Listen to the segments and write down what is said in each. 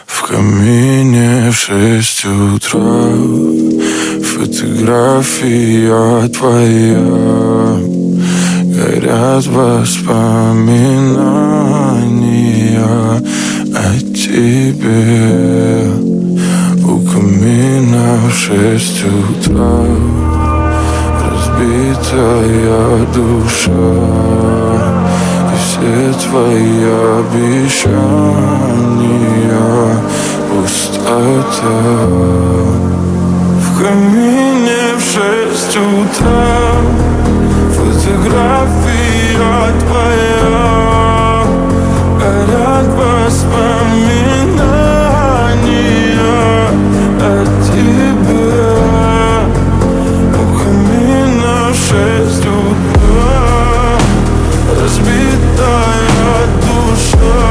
В камине в 6 утра фотография твоя. Горят воспоминания о тебе. У камина в 6 утра разбитая душа. И все твои обещания пустота. В камине в 6 утра фотография твоя. Горят воспоминания о тебе. У камина в 6 утра разбитая душа.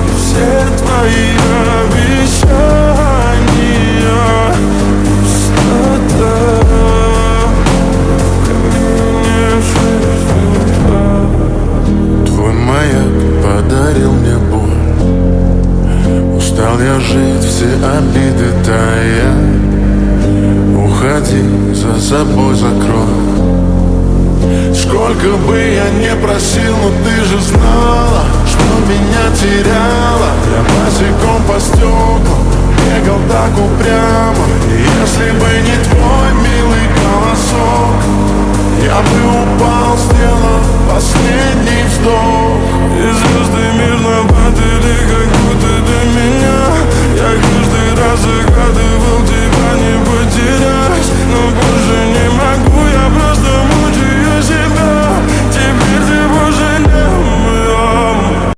И все твои обещания пустота. Твой маяк подарил мне боль. Устал я жить, все обиды тая. Уходи, за собой закрой. Сколько бы я не просил, но ты же знала, что меня теряла. Я босиком по стеклам бегал так упрямо. И если бы не твой милый голосок, я бы упал, сделав последний вздох. И звезды